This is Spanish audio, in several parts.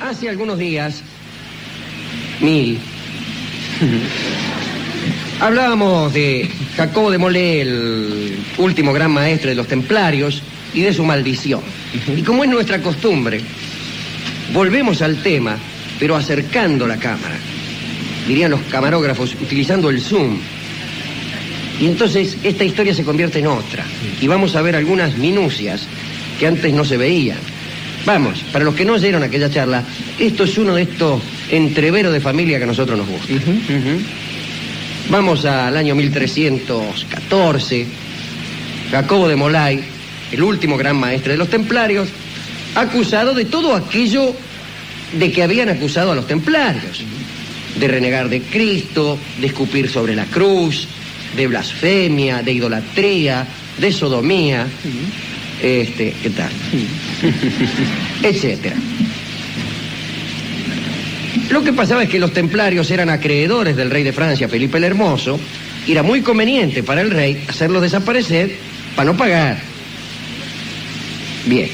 Hace algunos días, 1000, hablábamos de Jacobo de Molay, el último gran maestre de los templarios, y de su maldición. Y como es nuestra costumbre, volvemos al tema, pero acercando la cámara. Dirían los camarógrafos, utilizando el zoom. Y entonces esta historia se convierte en otra. Y vamos a ver algunas minucias que antes no se veían. Vamos, para los que no oyeron aquella charla, esto es uno de estos entreveros de familia que a nosotros nos gusta. Vamos al año 1314. Jacobo de Molay, el último gran maestre de los templarios, acusado de todo aquello de que habían acusado a los templarios. De renegar de Cristo, de escupir sobre la cruz, de blasfemia, de idolatría, de sodomía, ¿qué tal? Etcétera. Lo que pasaba es que los templarios eran acreedores del rey de Francia, Felipe el Hermoso, y era muy conveniente para el rey hacerlos desaparecer para no pagar. Bien,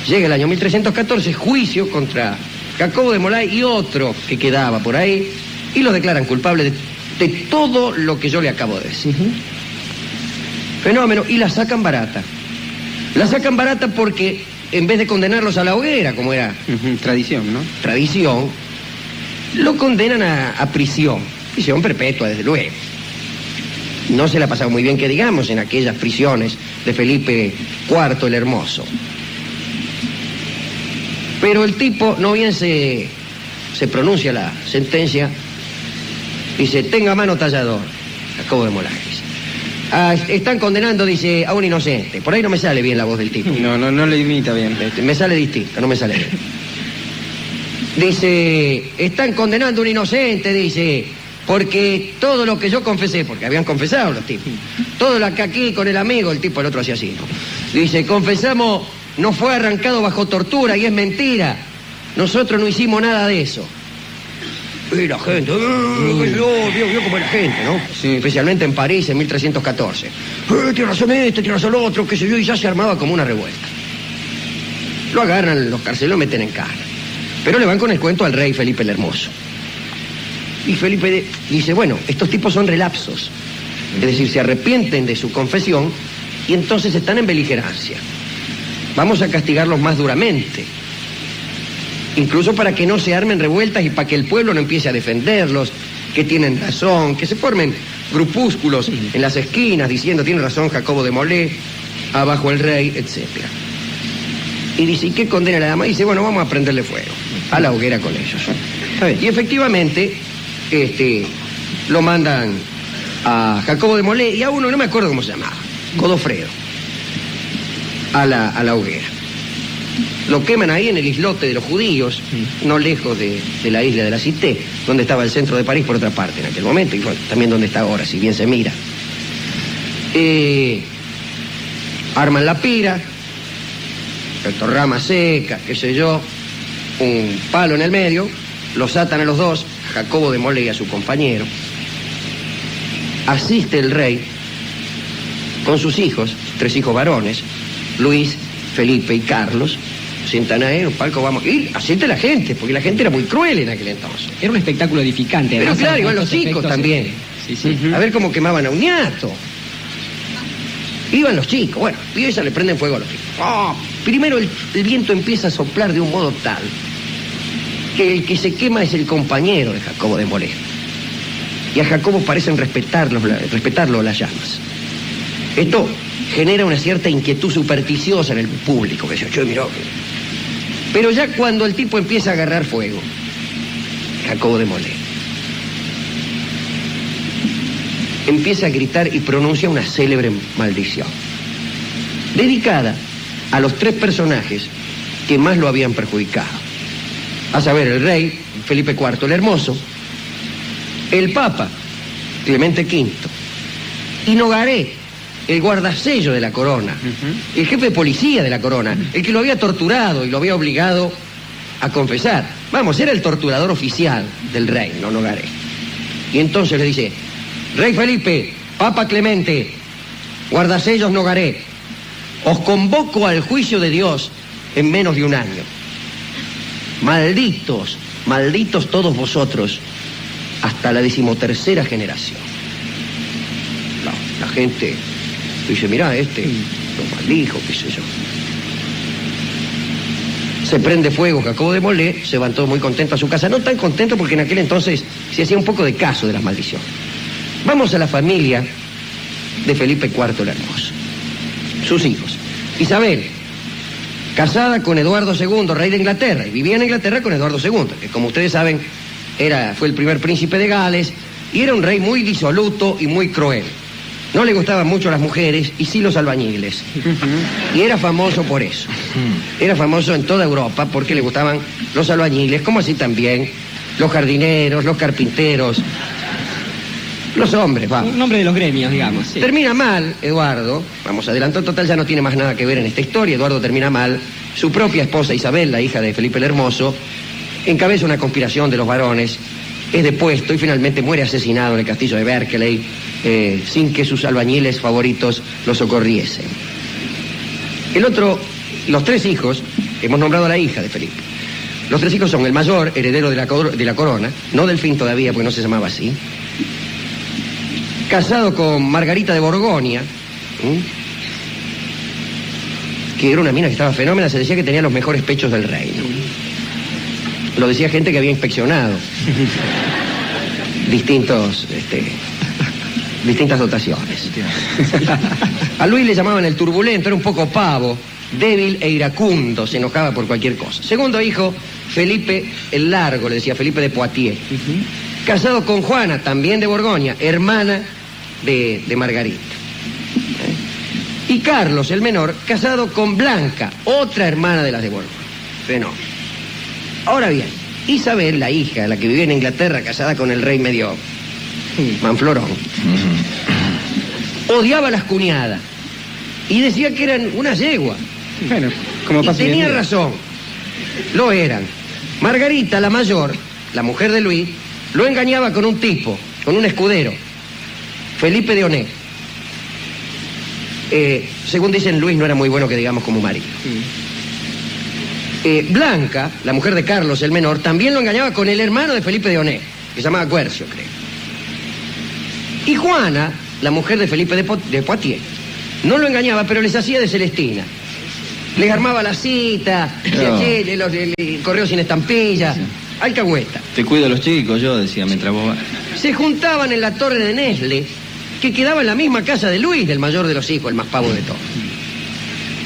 llega el año 1314, juicio contra Jacobo de Molay y otro que quedaba por ahí, y los declaran culpables de todo lo que yo le acabo de decir. Fenómeno, y la sacan barata. La sacan barata porque en vez de condenarlos a la hoguera, como era tradición, ¿no? Tradición, lo condenan a prisión. Prisión perpetua, desde luego. No se la ha pasado muy bien, que digamos, en aquellas prisiones de Felipe IV el Hermoso. Pero el tipo, no bien se pronuncia la sentencia, dice, tenga mano tallador, Jacobo de Molay. Están condenando, dice, a un inocente. Por ahí no me sale bien la voz del tipo. No le imita bien. Me sale distinto, no me sale bien. Dice, están condenando a un inocente, dice, porque todo lo que yo confesé, porque habían confesado los tipos, todo lo que aquí con el amigo, el tipo, el otro hacía así, ¿no? Dice, confesamos, no fue arrancado bajo tortura y es mentira. Nosotros no hicimos nada de eso. Y la gente, vio cómo es la gente, ¿no? Sí. Especialmente en París en 1314. Tiene razón este, tiene razón lo otro, qué sé yo, y ya se armaba como una revuelta. Lo agarran, los carcelos, lo meten en cana. Pero le van con el cuento al rey Felipe el Hermoso. Y Felipe dice, bueno, estos tipos son relapsos. Es decir, se arrepienten de su confesión y entonces están en beligerancia. Vamos a castigarlos más duramente. Incluso para que no se armen revueltas y para que el pueblo no empiece a defenderlos, que tienen razón, que se formen grupúsculos en las esquinas diciendo, tiene razón Jacobo de Molay, abajo el rey, etc. Y dice, ¿y qué condena la dama? Y dice, bueno, vamos a prenderle fuego a la hoguera con ellos. Y efectivamente, lo mandan a Jacobo de Molay y a uno, no me acuerdo cómo se llamaba, Godofredo, a la hoguera. Lo queman ahí en el islote de los judíos, no lejos de la isla de la Cité, donde estaba el centro de París por otra parte en aquel momento, y también donde está ahora, si bien se mira. Arman la pira, rama seca, qué sé yo, un palo en el medio, los atan a los dos, Jacobo de Molay y a su compañero. Asiste el rey con sus hijos, 3 hijos varones, Luis, Felipe y Carlos. Sientan ahí en un palco, vamos. Y asiste la gente, porque la gente era muy cruel en aquel entonces. Era un espectáculo edificante. Pero claro, iban los chicos también. Sí. A ver cómo quemaban a un ñato. Iban los chicos, bueno, y ellos le prenden fuego a los chicos. Primero el viento empieza a soplar de un modo tal que el que se quema es el compañero de Jacobo de Molay. Y a Jacobo parecen respetarlo las llamas. Esto genera una cierta inquietud supersticiosa en el público, que se oye, miró. Pero ya cuando el tipo empieza a agarrar fuego, Jacobo de Molay empieza a gritar y pronuncia una célebre maldición, dedicada a los 3 personajes que más lo habían perjudicado. A saber, el rey, Felipe IV el Hermoso, el Papa, Clemente V, y Nogaret, el guardasello de la corona, el jefe de policía de la corona, el que lo había torturado y lo había obligado a confesar. Vamos, era el torturador oficial del rey, no Nogaret. Y entonces le dice, Rey Felipe, Papa Clemente, guardasellos Nogaret, os convoco al juicio de Dios en menos de un año. malditos, malditos todos vosotros, hasta la 13ª generación. La gente dice, mirá, lo maldijo, qué sé yo. Se prende fuego que acabo de moler, se van todos muy contentos a su casa. No tan contentos porque en aquel entonces se hacía un poco de caso de las maldiciones. Vamos a la familia de Felipe IV el Hermoso. Sus hijos. Isabel, casada con Eduardo II, rey de Inglaterra, y vivía en Inglaterra con Eduardo II, que como ustedes saben, fue el primer príncipe de Gales, y era un rey muy disoluto y muy cruel. No le gustaban mucho las mujeres y sí los albañiles. Y era famoso por eso. Era famoso en toda Europa porque le gustaban los albañiles, como así también los jardineros, los carpinteros, los hombres, vamos. Un nombre de los gremios, digamos. Sí. Termina mal, Eduardo, vamos, adelantó, total, ya no tiene más nada que ver en esta historia. Eduardo termina mal. Su propia esposa Isabel, la hija de Felipe el Hermoso, encabeza una conspiración de los varones, es depuesto y finalmente muere asesinado en el castillo de Berkeley, sin que sus albañiles favoritos lo socorriesen. Los 3 hijos, hemos nombrado a la hija de Felipe. Los 3 hijos son el mayor, heredero de la corona, no Delfín todavía, porque no se llamaba así, casado con Margarita de Borgoña, que era una mina que estaba fenómena, se decía que tenía los mejores pechos del reino. Lo decía gente que había inspeccionado distintas dotaciones. A Luis le llamaban el turbulento, era un poco pavo, débil e iracundo, se enojaba por cualquier cosa. Segundo hijo, Felipe el Largo, le decía Felipe de Poitiers, casado con Juana, también de Borgoña, hermana de Margarita. Y Carlos, el menor, casado con Blanca, otra hermana de las de Borgoña. Fenómeno. Ahora bien, Isabel, la hija, la que vivía en Inglaterra, casada con el rey medio manflorón, odiaba a las cuñadas y decía que eran una yegua. Bueno, como pasa y tenía razón, lo eran. Margarita, la mayor, la mujer de Luis, lo engañaba con un tipo, con un escudero, Felipe de Onet. Según dicen, Luis no era muy bueno que digamos como marido. Blanca, la mujer de Carlos el menor, también lo engañaba con el hermano de Felipe de Onet, que se llamaba Guercio, creo. Y Juana, la mujer de Felipe de Poitiers, no lo engañaba, pero les hacía de Celestina. Les armaba la cita, el correo sin estampilla, alcahueta. Te cuido a los chicos, yo decía, mientras vos vas. Se juntaban en la torre de Nesle, que quedaba en la misma casa de Luis, del mayor de los hijos, el más pavo de todos.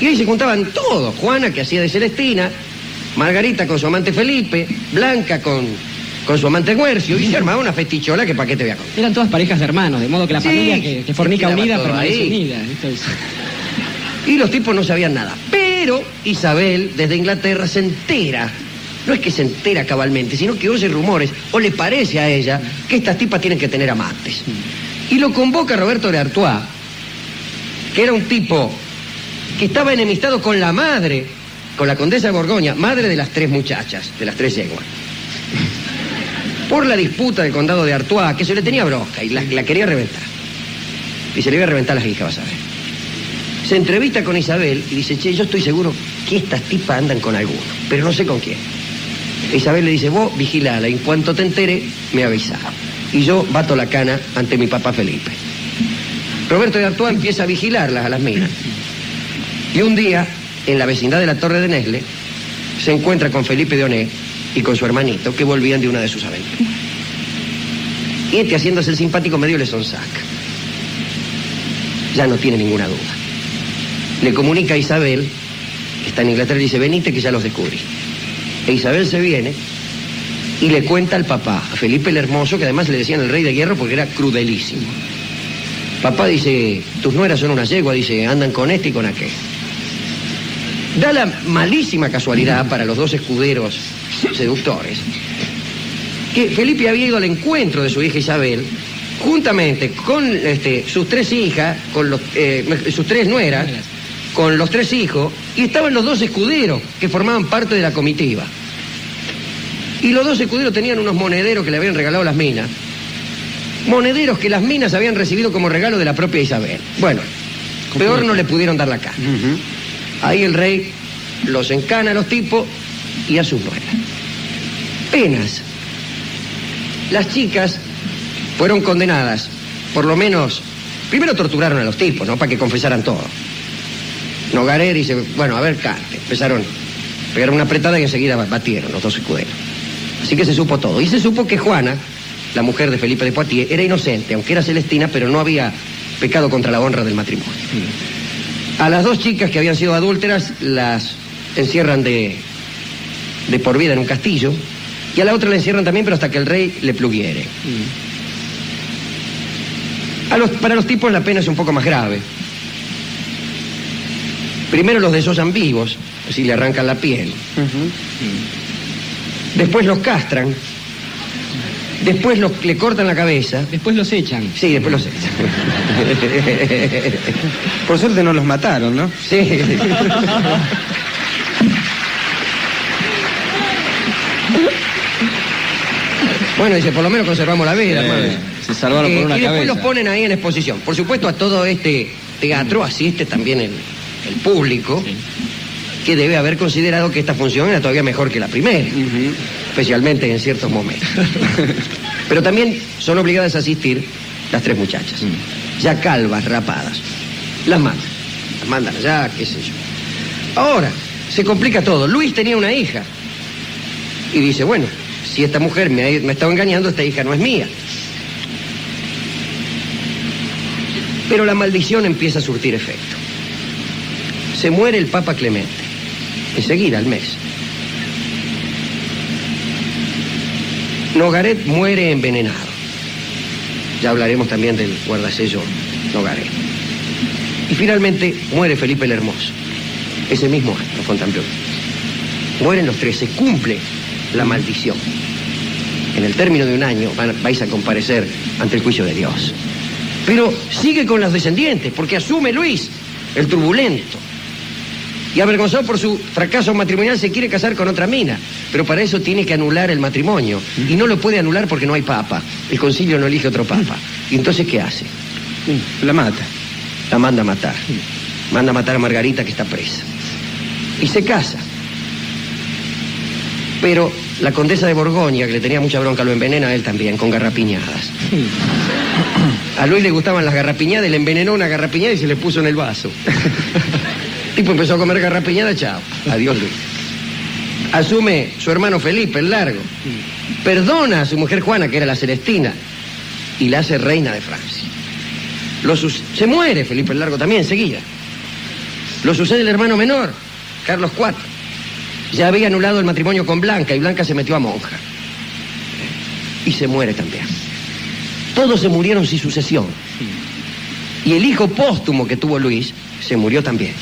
Y ahí se juntaban todos, Juana, que hacía de Celestina, Margarita con su amante Felipe, Blanca con su amante Guercio, y se armaba una festichola que para qué te voy a contar. Eran todas parejas de hermanos, de modo que la familia que fornica unida permanece ahí. unida. Entonces... Y los tipos no sabían nada. Pero Isabel, desde Inglaterra, se entera. No es que se entera cabalmente, sino que oye rumores, o le parece a ella, que estas tipas tienen que tener amantes. Y lo convoca Roberto de Artois, que era un tipo que estaba enemistado con la madre, con la condesa de Borgoña, madre de las 3 muchachas, de las 3 yeguas, por la disputa del condado de Artois, que se le tenía brosca y la quería reventar. Y se le iba a reventar a las hijas, vas a ver. Se entrevista con Isabel y dice, che, yo estoy seguro que estas tipas andan con alguno, pero no sé con quién. Isabel le dice, vos vigilala, en cuanto te entere, me avisá. Y yo bato la cana ante mi papá Felipe. Roberto de Artois empieza a vigilarlas a las minas. Y un día, en la vecindad de la torre de Nesle, se encuentra con Felipe de Onet y con su hermanito, que volvían de una de sus aventuras. Y haciéndose el simpático, medio le sonsaca. Ya no tiene ninguna duda. Le comunica a Isabel, que está en Inglaterra, y dice, venite que ya los descubrí. E Isabel se viene y le cuenta al papá, a Felipe el Hermoso, que además le decían el rey de hierro porque era crudelísimo. Papá dice, tus nueras son una yegua, dice, andan con este y con aquel. Da la malísima casualidad para los 2 escuderos seductores que Felipe había ido al encuentro de su hija Isabel juntamente con sus 3 hijas, con sus 3 nueras, con los 3 hijos, y estaban los 2 escuderos que formaban parte de la comitiva. Y los 2 escuderos tenían unos monederos que le habían regalado las minas, monederos que las minas habían recibido como regalo de la propia Isabel. Bueno, peor no le pudieron dar la cara. Ahí el rey los encana a los tipos y a sus nueras. Penas. Las chicas fueron condenadas, por lo menos, primero torturaron a los tipos, ¿no? Para que confesaran todo. Nogaret dice, bueno, a ver, cante. Empezaron, pegaron una apretada y enseguida batieron los dos escuderos. Así que se supo todo. Y se supo que Juana, la mujer de Felipe de Poitiers, era inocente, aunque era celestina, pero no había pecado contra la honra del matrimonio. A las dos chicas que habían sido adúlteras las encierran de por vida en un castillo, y a la otra la encierran también, pero hasta que el rey le pluguiere. Para los tipos la pena es un poco más grave. Primero los desollan vivos, así le arrancan la piel. Después los castran. Después le cortan la cabeza. Después los echan. Sí, después los echan. Por suerte no los mataron, ¿no? Sí. Bueno, dice, por lo menos conservamos la vida. Se salvaron por una y después cabeza. los ponen ahí en exposición. Por supuesto, a todo este teatro asiste también el público, sí, que debe haber considerado que esta función era todavía mejor que la primera, especialmente en ciertos momentos. Pero también son obligadas a asistir las tres muchachas, ya calvas, rapadas. Las mandan allá, qué sé yo. Ahora, se complica todo. Luis tenía una hija y dice, bueno, si esta mujer me ha estado engañando, esta hija no es mía. Pero la maldición empieza a surtir efecto. Se muere el Papa Clemente, enseguida, al mes. Nogaret muere envenenado. Ya hablaremos también del guardasello Nogaret. Y finalmente muere Felipe el Hermoso, ese mismo año, Fontainebleau. Mueren los tres, se cumple la maldición. En el término de un año vais a comparecer ante el juicio de Dios. Pero sigue con los descendientes, porque asume Luis, el turbulento. Y avergonzado por su fracaso matrimonial se quiere casar con otra mina, pero para eso tiene que anular el matrimonio. Y no lo puede anular porque no hay papa. El concilio no elige otro papa. ¿Y entonces qué hace? La mata. La manda a matar. Manda a matar a Margarita, que está presa. Y se casa. Pero la condesa de Borgoña, que le tenía mucha bronca, lo envenena a él también, con garrapiñadas. A Luis le gustaban las garrapiñadas, le envenenó una garrapiñada y se le puso en el vaso. El tipo empezó a comer garrapiñada, chao. Adiós, Luis. Asume su hermano Felipe el Largo. Perdona a su mujer Juana, que era la Celestina, y la hace reina de Francia. Se muere Felipe el Largo también, enseguida. Lo sucede el hermano menor, Carlos IV. Ya había anulado el matrimonio con Blanca y Blanca se metió a monja. Y se muere también. Todos se murieron sin sucesión. Y el hijo póstumo que tuvo Luis se murió también.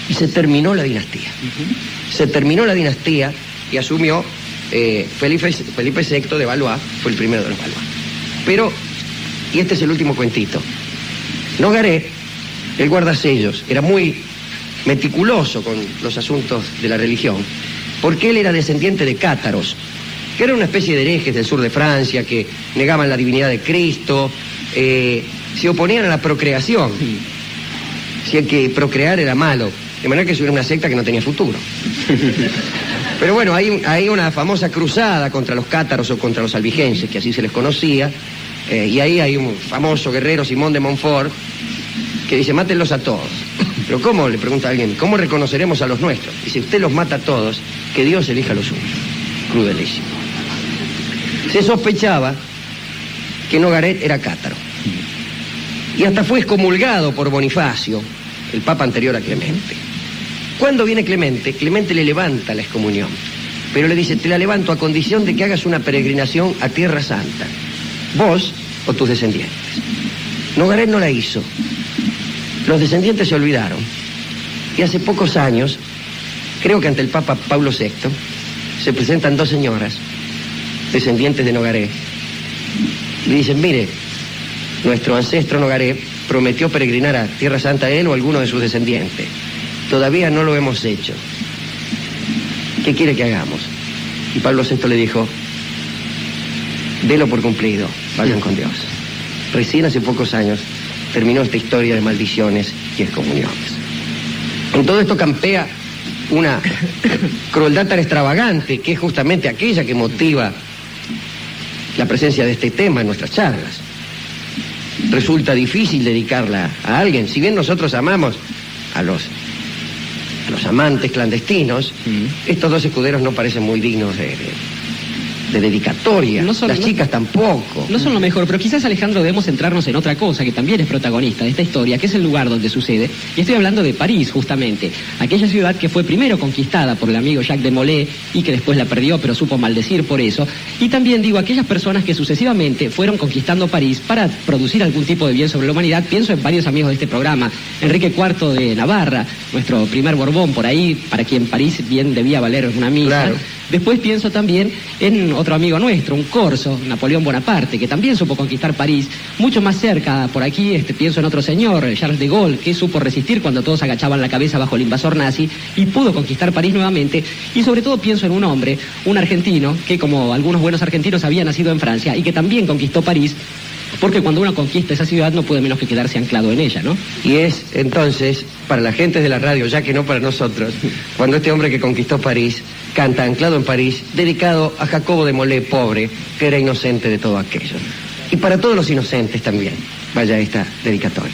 Y se terminó la dinastía. Se terminó la dinastía y asumió Felipe VI de Valois, fue el primero de los Valois. Pero, y este es el último cuentito, Nogaret, el guardasellos, era muy meticuloso con los asuntos de la religión, porque él era descendiente de cátaros, que eran una especie de herejes del sur de Francia, que negaban la divinidad de Cristo, se oponían a la procreación, si el que procrear era malo, de manera que eso era una secta que no tenía futuro. Pero bueno, hay una famosa cruzada contra los cátaros o contra los albigenses, que así se les conocía, y ahí hay un famoso guerrero, Simón de Montfort, que dice, mátenlos a todos. Pero ¿cómo? Le pregunta a alguien, ¿cómo reconoceremos a los nuestros? Dice, usted los mata a todos, que Dios elija los suyos. Crudelísimo. Se sospechaba que Nogaret era cátaro. Y hasta fue excomulgado por Bonifacio, el papa anterior a Clemente. Cuando viene Clemente, Clemente le levanta la excomunión, pero le dice, te la levanto a condición de que hagas una peregrinación a Tierra Santa, vos o tus descendientes. Nogaret no la hizo. Los descendientes se olvidaron. Y hace pocos años, creo que ante el Papa Pablo VI, se presentan dos señoras, descendientes de Nogaret, y le dicen, mire, nuestro ancestro Nogaret prometió peregrinar a Tierra Santa a él o a alguno de sus descendientes. Todavía no lo hemos hecho. ¿Qué quiere que hagamos? Y Pablo VI le dijo, délo por cumplido, vayan con Dios. Recién hace pocos años terminó esta historia de maldiciones y excomuniones. En todo esto campea una crueldad tan extravagante, que es justamente aquella que motiva la presencia de este tema en nuestras charlas. Resulta difícil dedicarla a alguien. Si bien nosotros amamos a los amantes clandestinos, estos dos escuderos no parecen muy dignos de dedicatoria. Las chicas tampoco. No son lo mejor, pero quizás, Alejandro, debemos centrarnos en otra cosa que también es protagonista de esta historia, que es el lugar donde sucede. Y estoy hablando de París, justamente. Aquella ciudad que fue primero conquistada por el amigo Jacques de Molay y que después la perdió, pero supo maldecir por eso. Y también digo, aquellas personas que sucesivamente fueron conquistando París para producir algún tipo de bien sobre la humanidad. Pienso en varios amigos de este programa. Enrique IV de Navarra, nuestro primer Borbón por ahí, para quien París bien debía valer una misa. Claro. Después pienso también en otro amigo nuestro, un corso, Napoleón Bonaparte, que también supo conquistar París. Mucho más cerca, por aquí, pienso en otro señor, Charles de Gaulle, que supo resistir cuando todos agachaban la cabeza bajo el invasor nazi y pudo conquistar París nuevamente. Y sobre todo pienso en un hombre, un argentino, que como algunos buenos argentinos había nacido en Francia y que también conquistó París, porque cuando uno conquista esa ciudad no puede menos que quedarse anclado en ella, ¿no? Y es entonces, para la gente de la radio, ya que no para nosotros, cuando este hombre que conquistó París canta Anclado en París, dedicado a Jacobo de Molay, pobre, que era inocente de todo aquello. Y para todos los inocentes también, vaya esta dedicatoria.